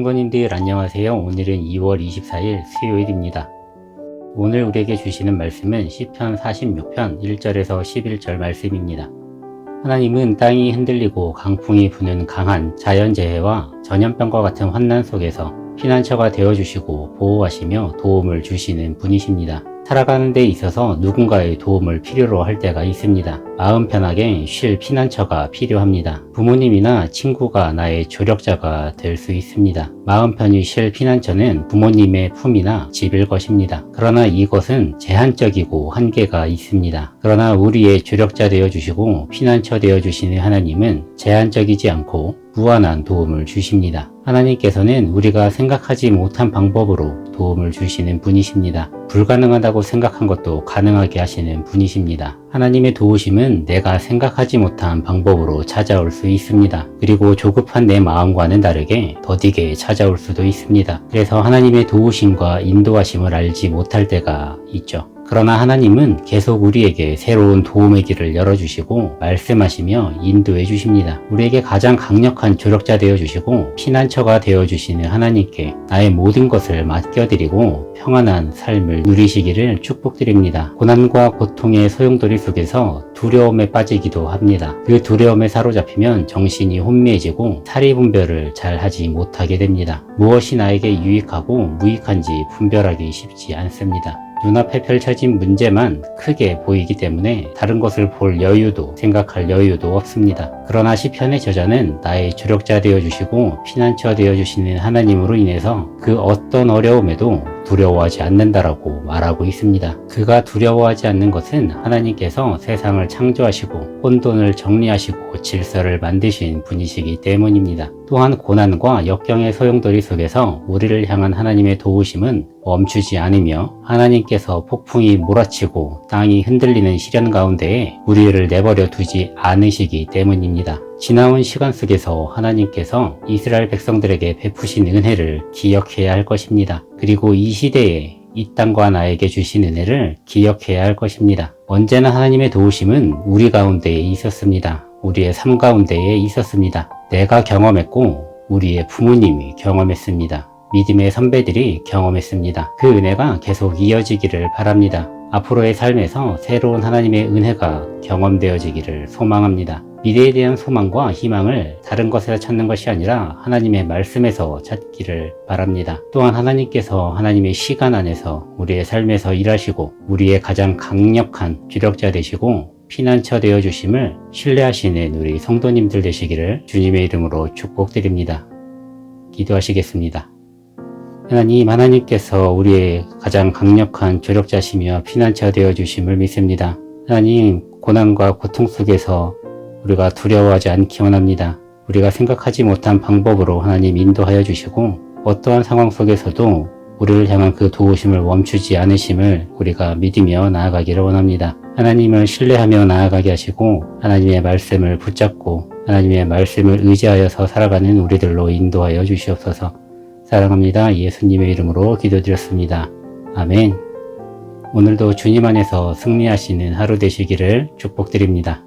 성도님들 안녕하세요. 오늘은 2월 24일 수요일입니다. 오늘 우리에게 주시는 말씀은 시편 46편 1절에서 11절 말씀입니다. 하나님은 땅이 흔들리고 강풍이 부는 강한 자연재해와 전염병과 같은 환난 속에서 피난처가 되어주시고 보호하시며 도움을 주시는 분이십니다. 살아가는 데 있어서 누군가의 도움을 필요로 할 때가 있습니다. 마음 편하게 쉴 피난처가 필요합니다. 부모님이나 친구가 나의 조력자가 될 수 있습니다. 마음 편히 쉴 피난처는 부모님의 품이나 집일 것입니다. 그러나 이것은 제한적이고 한계가 있습니다. 그러나 우리의 조력자 되어주시고 피난처 되어주시는 하나님은 제한적이지 않고 무한한 도움을 주십니다. 하나님께서는 우리가 생각하지 못한 방법으로 도움을 주시는 분이십니다. 불가능하다고 생각한 것도 가능하게 하시는 분이십니다. 하나님의 도우심은 내가 생각하지 못한 방법으로 찾아올 수 있습니다. 그리고 조급한 내 마음과는 다르게 더디게 찾아올 수도 있습니다. 그래서 하나님의 도우심과 인도하심을 알지 못할 때가 있죠. 그러나 하나님은 계속 우리에게 새로운 도움의 길을 열어주시고 말씀하시며 인도해 주십니다. 우리에게 가장 강력한 조력자 되어주시고 피난처가 되어주시는 하나님께 나의 모든 것을 맡겨드리고 평안한 삶을 누리시기를 축복드립니다. 고난과 고통의 소용돌이 속에서 두려움에 빠지기도 합니다. 그 두려움에 사로잡히면 정신이 혼미해지고 사리분별을 잘 하지 못하게 됩니다. 무엇이 나에게 유익하고 무익한지 분별하기 쉽지 않습니다. 눈앞에 펼쳐진 문제만 크게 보이기 때문에 다른 것을 볼 여유도 생각할 여유도 없습니다. 그러나 시편의 저자는 나의 조력자 되어주시고 피난처 되어주시는 하나님으로 인해서 그 어떤 어려움에도 두려워하지 않는다라고 말하고 있습니다. 그가 두려워하지 않는 것은 하나님께서 세상을 창조하시고 혼돈을 정리하시고 질서를 만드신 분이시기 때문입니다. 또한 고난과 역경의 소용돌이 속에서 우리를 향한 하나님의 도우심은 멈추지 않으며 하나님께서 폭풍이 몰아치고 땅이 흔들리는 시련 가운데에 우리를 내버려 두지 않으시기 때문입니다. 지나온 시간 속에서 하나님께서 이스라엘 백성들에게 베푸신 은혜를 기억해야 할 것입니다. 그리고 이 시대에 이 땅과 나에게 주신 은혜를 기억해야 할 것입니다. 언제나 하나님의 도우심은 우리 가운데에 있었습니다. 우리의 삶 가운데에 있었습니다. 내가 경험했고 우리의 부모님이 경험했습니다. 믿음의 선배들이 경험했습니다. 그 은혜가 계속 이어지기를 바랍니다. 앞으로의 삶에서 새로운 하나님의 은혜가 경험되어지기를 소망합니다. 미래에 대한 소망과 희망을 다른 것에서 찾는 것이 아니라 하나님의 말씀에서 찾기를 바랍니다. 또한 하나님께서 하나님의 시간 안에서 우리의 삶에서 일하시고 우리의 가장 강력한 주력자 되시고 피난처 되어주심을 신뢰하시는 우리 성도님들 되시기를 주님의 이름으로 축복드립니다. 기도하시겠습니다. 하나님께서 우리의 가장 강력한 조력자시며 피난처 되어주심을 믿습니다. 하나님, 고난과 고통 속에서 우리가 두려워하지 않기 원합니다. 우리가 생각하지 못한 방법으로 하나님 인도하여 주시고 어떠한 상황 속에서도 우리를 향한 그 도우심을 멈추지 않으심을 우리가 믿으며 나아가기를 원합니다. 하나님을 신뢰하며 나아가게 하시고 하나님의 말씀을 붙잡고 하나님의 말씀을 의지하여서 살아가는 우리들로 인도하여 주시옵소서. 사랑합니다. 예수님의 이름으로 기도드렸습니다. 아멘. 오늘도 주님 안에서 승리하시는 하루 되시기를 축복드립니다.